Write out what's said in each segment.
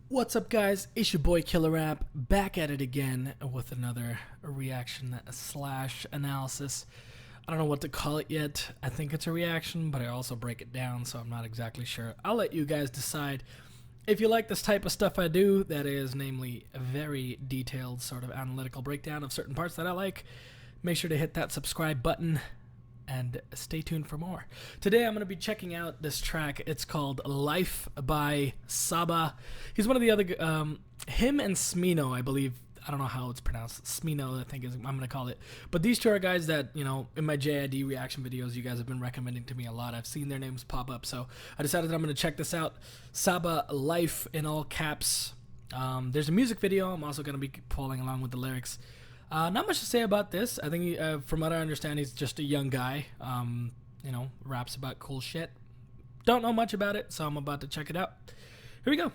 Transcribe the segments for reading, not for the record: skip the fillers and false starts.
What's up, guys? It's your boy Killer Rap, back at it again with another reaction slash analysis. I don't know what to call it yet. I think it's a reaction, but I also break it down, so I'm not exactly sure. I'll let you guys decide. If you like this type of stuff I do, that is namely a very detailed sort of analytical breakdown of certain parts that I like, make sure to hit that subscribe button and stay tuned for more. Today I'm going to be checking out this track. It's called Life by Saba. He's one of the other, him and Smino, I believe. I don't know how it's pronounced. Smino, I think is I'm going to call it. But these two are guys that, you know, in my JID reaction videos, you guys have been recommending to me a lot. I've seen their names pop up, so I decided that I'm going to check this out. Saba, Life in all caps. There's a music video. I'm also going to be following along with the lyrics. Not much to say about this. I think, from what I understand, he's just a young guy. You know, raps about cool shit. Don't know much about it, so I'm about to check it out. Here we go.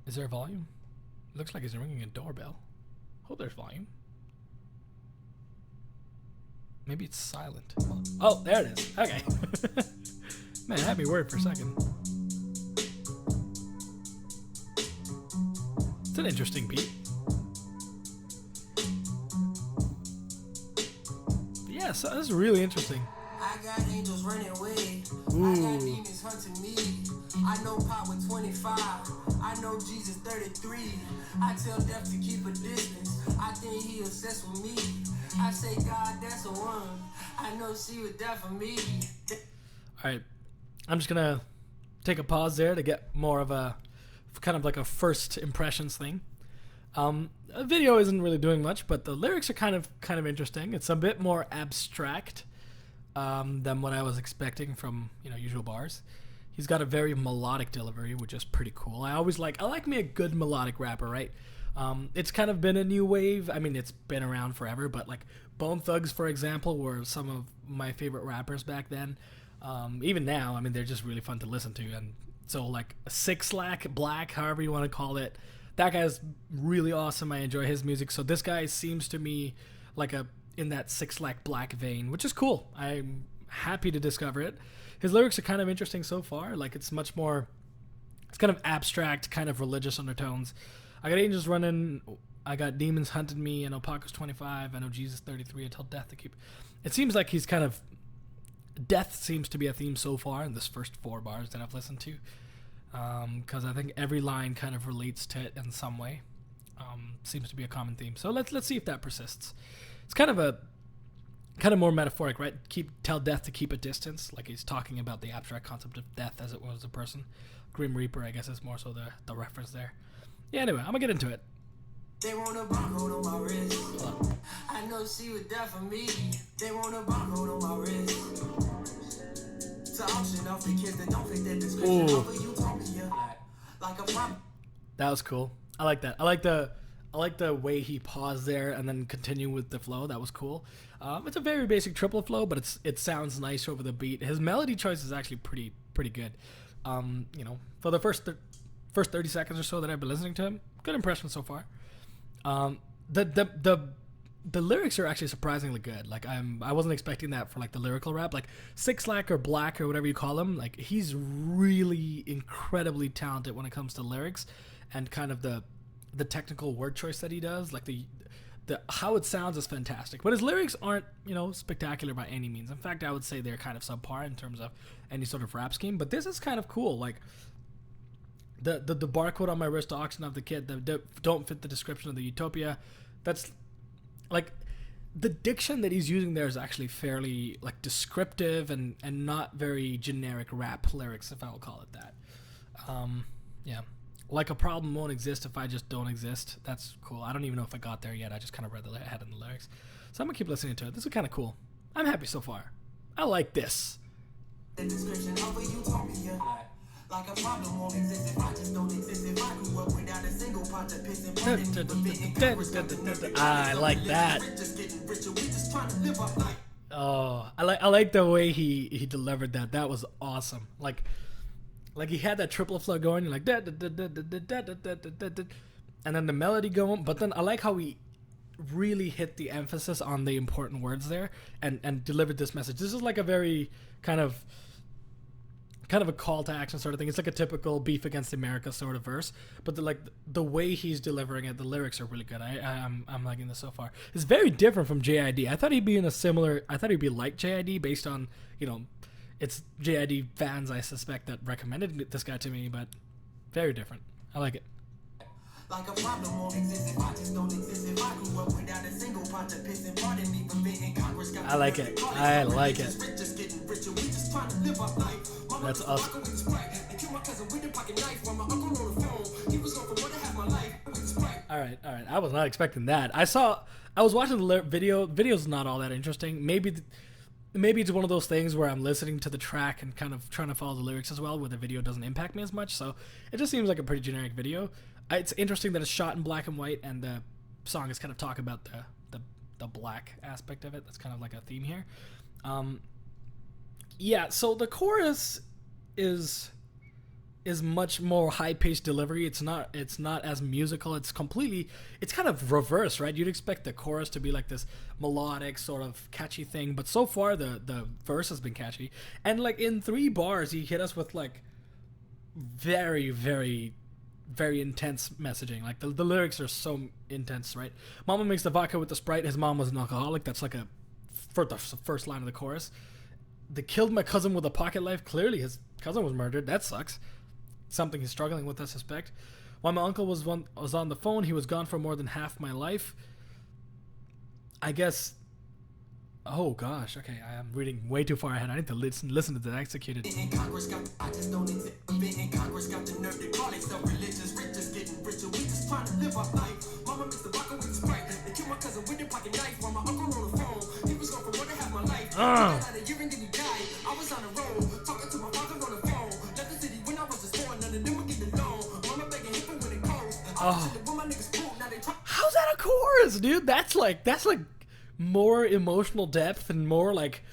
Is there a volume? Looks like he's ringing a doorbell. Hope there's volume. Maybe it's silent. Oh, there it is. Okay. Man, I had me worried for a second. It's an interesting beat. Yeah, so this is really interesting. I got angels running away. Ooh. I got demons hunting me. I know Pop with 25. I know Jesus 33. I tell death to keep a distance. I think he obsessed with me. I say, God, that's a one. I know she was there for me. Alright, I'm just gonna take a pause there to get more of a kind of like a first impressions thing. A video isn't really doing much, but the lyrics are kind of interesting. It's a bit more abstract than what I was expecting from, you know, usual bars. He's got a very melodic delivery, which is pretty cool. I like me a good melodic rapper, right? It's kind of been a new wave. I mean, it's been around forever, but like Bone Thugs, for example, were some of my favorite rappers back then. Even now, I mean, they're just really fun to listen to. And so like Six Lack Black, however you want to call it, that guy's really awesome. I enjoy his music. So this guy seems to me like in that Six Lack Black vein, which is cool. I'm happy to discover it. His lyrics are kind of interesting so far. Like it's much more, it's kind of abstract, kind of religious undertones. I got angels running, I got demons hunting me, I know Paco's 25, I know Jesus 33, I tell death to keep. It seems like he's kind of, death seems to be a theme so far in this first 4 bars that I've listened to. Because I think every line kind of relates to it in some way. Seems to be a common theme. So let's see if that persists. It's kind of more metaphoric, right? Tell death to keep a distance. Like he's talking about the abstract concept of death as it was a person. Grim Reaper, I guess, is more so the reference there. Yeah, anyway, I'm gonna get into it. They want a barcode on my wrist. I know she was there for me. They want a barcode on my wrist. To auction off the kids that don't fit that description of a utopia. Like a prop. That was cool. I like that. I like the way he paused there and then continue with the flow. That was cool. It's a very basic triple flow, but it sounds nice over the beat. His melody choice is actually pretty good. You know, for the first 30 seconds or so that I've been listening to him, good impression so far. The lyrics are actually surprisingly good. Like I wasn't expecting that for like the lyrical rap. Like Six Lack or Black or whatever you call him, like he's really incredibly talented when it comes to lyrics and kind of the technical word choice that he does. Like the how it sounds is fantastic. But his lyrics aren't, you know, spectacular by any means. In fact, I would say they're kind of subpar in terms of any sort of rap scheme. But this is kind of cool. Like the barcode on my wrist to auction off the kid that don't fit the description of the utopia. That's like the diction that he's using there is actually fairly like descriptive and not very generic rap lyrics, if I will call it that. Yeah, like a problem won't exist if I just don't exist. That's cool. I don't even know if I got there yet. I just kind of read the head in the lyrics, so I'm gonna keep listening to it. This is kind of cool. I'm happy so far. I like this. The description of a utopia. Like a problem won't exist if I just don't exist. If I grew up without a single pot to piss and I like that. Oh, I like the way he delivered that. That was awesome. Like he had that triple flow going, like and then the melody going. But then I like how he really hit the emphasis on the important words there and delivered this message. This is like a very kind of kind of a call to action sort of thing. It's like a typical Beef Against America sort of verse, but the way he's delivering it, the lyrics are really good. I'm liking this so far. It's very different from JID. I thought he'd be like JID based on, it's JID fans, I suspect, that recommended this guy to me, but very different. I like it. Like a problem won't exist if I just don't exist. If I grew up without a single pot to piss and pardon me for being Congress. I like it. I like it. That's awesome. All right. I was not expecting that. I was watching the video. Video's not all that interesting. Maybe it's one of those things where I'm listening to the track and kind of trying to follow the lyrics as well, where the video doesn't impact me as much. So it just seems like a pretty generic video. It's interesting that it's shot in black and white, and the song is kind of talk about the black aspect of it. That's kind of like a theme here. So the chorus is much more high-paced delivery. It's not as musical. It's kind of reverse, right? You'd expect the chorus to be like this melodic sort of catchy thing, but so far the verse has been catchy. And like in 3 bars, he hit us with like very, very, very intense messaging. Like the lyrics are so intense, right? Mama makes the vodka with the Sprite. His mom was an alcoholic. That's like for the first line of the chorus. They killed my cousin with a pocket knife. Clearly his cousin was murdered. That sucks. Something he's struggling with, I suspect. While my uncle was on the phone, he was gone for more than half my life. I guess. Oh gosh, okay, I am reading way too far ahead. I need to listen to the executed. Oh. How's that a chorus, dude? That's like more emotional depth and more like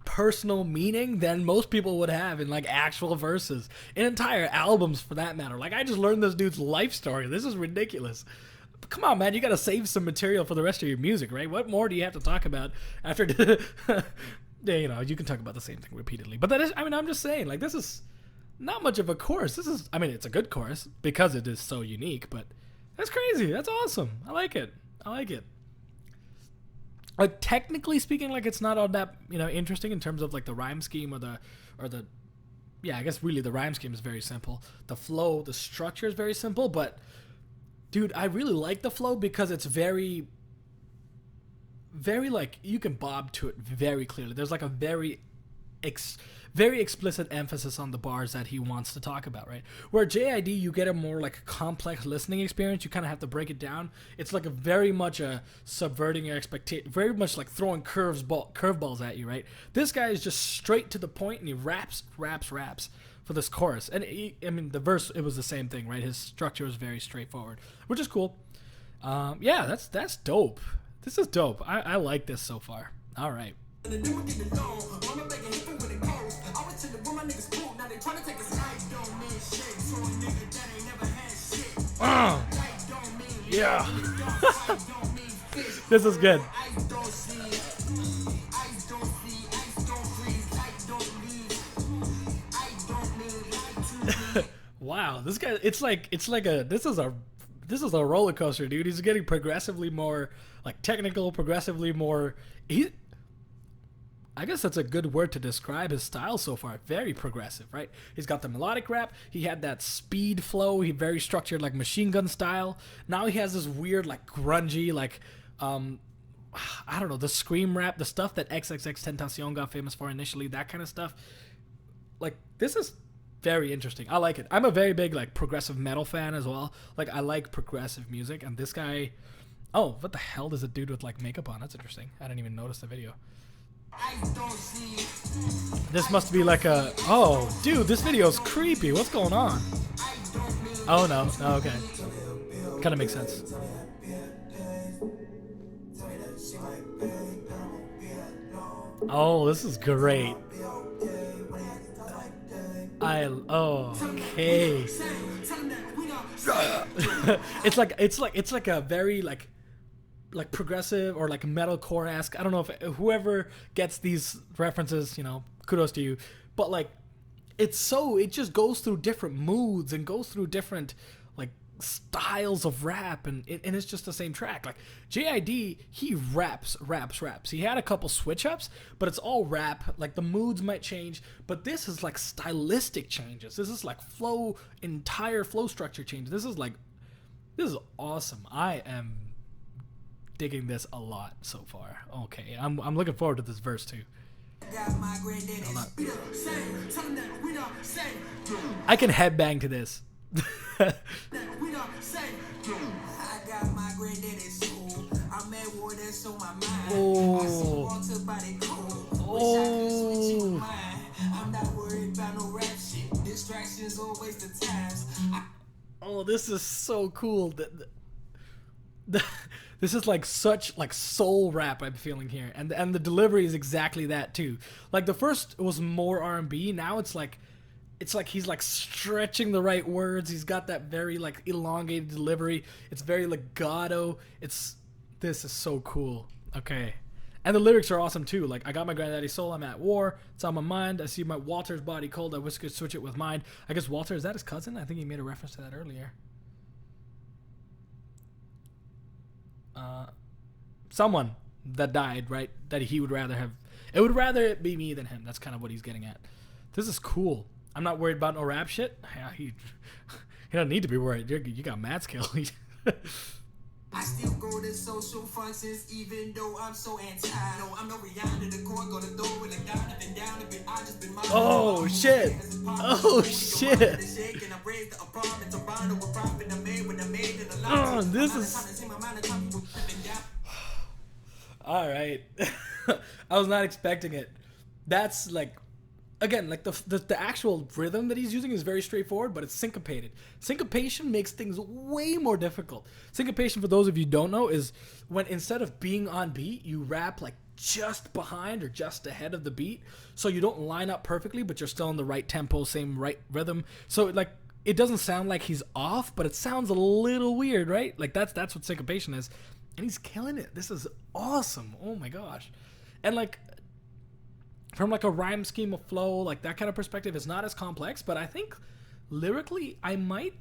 personal meaning than most people would have in like actual verses, in entire albums for that matter. Like, I just learned this dude's life story. This is ridiculous. But come on, man, you gotta save some material for the rest of your music, right? What more do you have to talk about after you can talk about the same thing repeatedly. But that is, I'm just saying, like, this is not much of a chorus. It's a good chorus because it is so unique, but that's crazy. That's awesome. I like it. Like, technically speaking, like, it's not all that, interesting in terms of like the rhyme scheme or the I guess really the rhyme scheme is very simple. The flow, the structure is very simple, but dude, I really like the flow because it's very, very, like, you can bob to it very clearly. There's like a very explicit emphasis on the bars that he wants to talk about, right? Where JID, you get a more like complex listening experience. You kind of have to break it down. It's like a very much a subverting your expectation, very much like throwing curveballs at you, right? This guy is just straight to the point, and he raps for this chorus. And the verse, it was the same thing, right? His structure was very straightforward, which is cool. That's dope. This is dope. I like this so far. All right. Yeah. This is good. Wow, this guy, this is a roller coaster, dude. He's getting progressively more like technical, progressively more I guess that's a good word to describe his style so far. Very progressive, right? He's got the melodic rap. He had that speed flow. He very structured, like, Machine Gun style. Now he has this weird, like, grungy, like, I don't know, the scream rap, the stuff that XXXTentacion got famous for initially, that kind of stuff. Like, this is very interesting. I like it. I'm a very big, like, progressive metal fan as well. Like, I like progressive music, and this guy... Oh, what the hell does a dude with, like, makeup on? That's interesting. I didn't even notice the video. This must be like a... Oh, dude, this video's creepy. What's going on? Oh, no. Oh, okay. Kind of makes sense. Oh, this is great. Okay. It's like a very like progressive or like metalcore-esque. I don't know if whoever gets these references, kudos to you. But like, it just goes through different moods and goes through different like styles of rap, and it's just the same track. Like JID, he raps. He had a couple switch ups, but it's all rap. Like the moods might change, but this is like stylistic changes. This is like entire flow structure changes. This is awesome. I am digging this a lot so far. Okay, I'm looking forward to this verse too. I can headbang to this. I got my granddaddy's soul. I'm at war, that's on my mind. Oh. Oh. I'm not worried about no rap shit. Distractions or waste of times. Oh, this is so cool. This is like such like soul rap I'm feeling here, and the delivery is exactly that too. Like the first was more R&B. Now it's like he's like stretching the right words. He's got that very like elongated delivery. It's very legato. This is so cool. Okay. And the lyrics are awesome too. Like, I got my granddaddy's soul, I'm at war, it's on my mind. I see my Walter's body cold, I wish I could switch it with mine. I guess Walter, is that his cousin? I think he made a reference to that earlier. Someone that died, right? That he would rather have. It would rather it be me than him. That's kind of what he's getting at. This is cool. I'm not worried about no rap shit. Yeah, he don't need to be worried. You got mad skill. I still go to social functions even though I'm so anti. No, I'm no Rihanna, the core go to throw it like Donovan down a bit. I just been oh shit. Oh shit. Oh, this is all right. I was not expecting it. That's like, again, like the actual rhythm that he's using is very straightforward, but it's syncopated. Syncopation makes things way more difficult. Syncopation, for those of you who don't know, is when instead of being on beat, you rap like just behind or just ahead of the beat, so you don't line up perfectly, but you're still in the right tempo, same right rhythm. So like it doesn't sound like he's off, but it sounds a little weird, right? Like that's what syncopation is, and he's killing it. This is awesome. Oh my gosh. And like, from like a rhyme scheme of flow, like that kind of perspective, is not as complex, but I think lyrically I might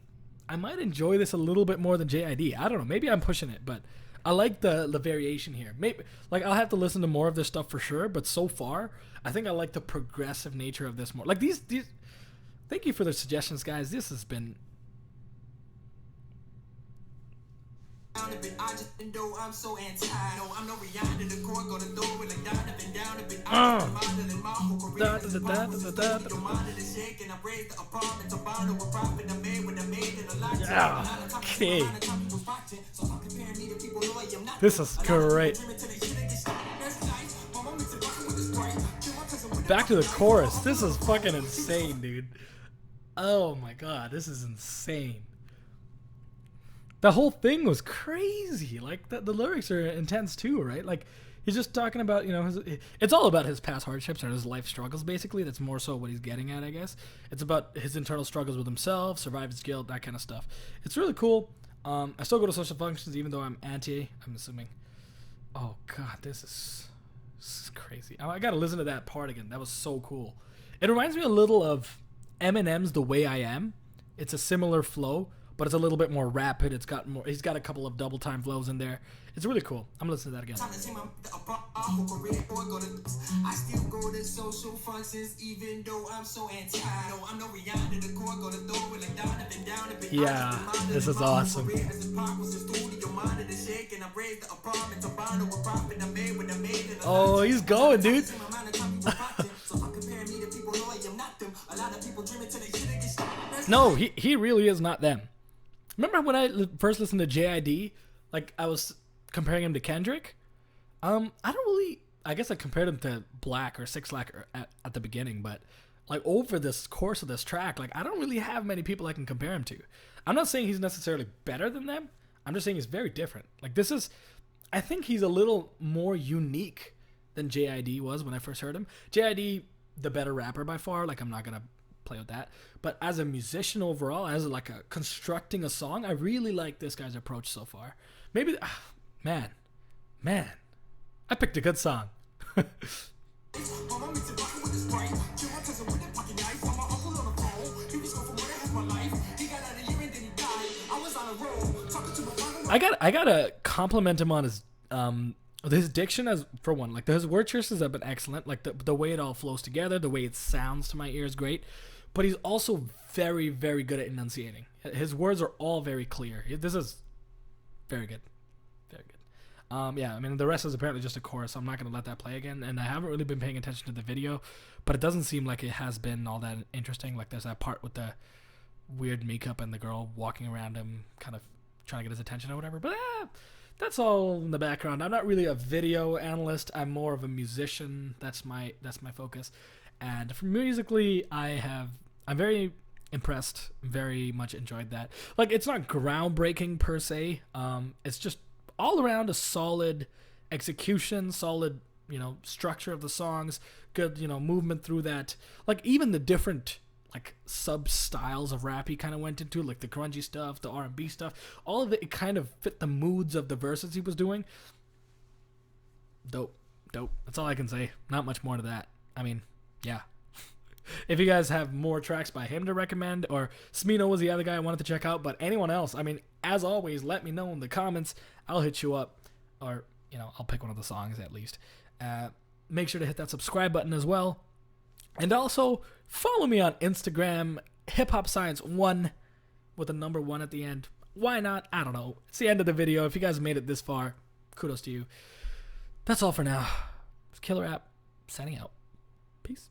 enjoy this a little bit more than JID. I don't know, maybe I'm pushing it, but I like the variation here. Maybe like I'll have to listen to more of this stuff for sure, but so far I think I like the progressive nature of this more. Like these thank you for the suggestions, guys. This has been I just been though I'm so anti. No, I'm no Rihanna, the core go to throw it like Donovan down a bit. I'm modeling my whole career as a pop was a studio. Minded the shake and I raised the apartment to bond with profit I made when I made it a lot. Yeah, okay. This is great. Back to the chorus. This is fucking insane, dude. Oh my god, this is insane. The whole thing was crazy. Like the lyrics are intense too, right? Like he's just talking about, you know, it's all about his past hardships or his life struggles, basically. That's more so what he's getting at, I guess. It's about his internal struggles with himself, survive his guilt, that kind of stuff. It's really cool. I still go to social functions even though I'm anti, I'm assuming. Oh god, this is crazy. I gotta listen to that part again. That was so cool. It reminds me a little of Eminem's The Way I Am. It's a similar flow, but it's a little bit more rapid. He's got a couple of double time flows in there. It's really cool. I'm gonna listen to that again. I still go to social functions even though I'm so anti. No, I'm no Rihanna, the core go to throw it like Donovan down a bit. Yeah, this is awesome. Oh, he's going, dude. No, he really is not them. Remember when I first listened to JID, like I was comparing him to Kendrick? I don't really, I guess I compared him to Black or 6 Lack at the beginning, but like over this course of this track, like I don't really have many people I can compare him to. I'm not saying he's necessarily better than them. I'm just saying he's very different. Like this is, I think he's a little more unique than JID was when I first heard him. JID, the better rapper by far, like I'm not going to play with that, but as a musician overall, as like a constructing a song, I really like this guy's approach so far. Maybe man, I picked a good song. I gotta compliment him on his diction, as for one. Like his word choices have been excellent. Like the way it all flows together, the way it sounds to my ear is great. But he's also very, very good at enunciating. His words are all very clear. This is very good. Very good. Yeah, I mean, the rest is apparently just a chorus, so I'm not going to let that play again. And I haven't really been paying attention to the video, but it doesn't seem like it has been all that interesting. Like, there's that part with the weird makeup and the girl walking around him, kind of trying to get his attention or whatever. But that's all in the background. I'm not really a video analyst. I'm more of a musician. That's my focus. And for musically, I'm very impressed. Very much enjoyed that. Like, it's not groundbreaking per se. It's just all around a solid execution, solid, structure of the songs, good, movement through that. Like, even the different, like, sub-styles of rap he kind of went into, like the grungy stuff, the R&B stuff, all of it kind of fit the moods of the verses he was doing. Dope. That's all I can say. Not much more to that. I mean, yeah. If you guys have more tracks by him to recommend, or Smino was the other guy I wanted to check out, but anyone else, I mean, as always, let me know in the comments. I'll hit you up, or, I'll pick one of the songs at least. Make sure to hit that subscribe button as well. And also, follow me on Instagram, hiphopscience1, with a number 1 at the end. Why not? I don't know. It's the end of the video. If you guys made it this far, kudos to you. That's all for now. It's Killer App, signing out. Peace.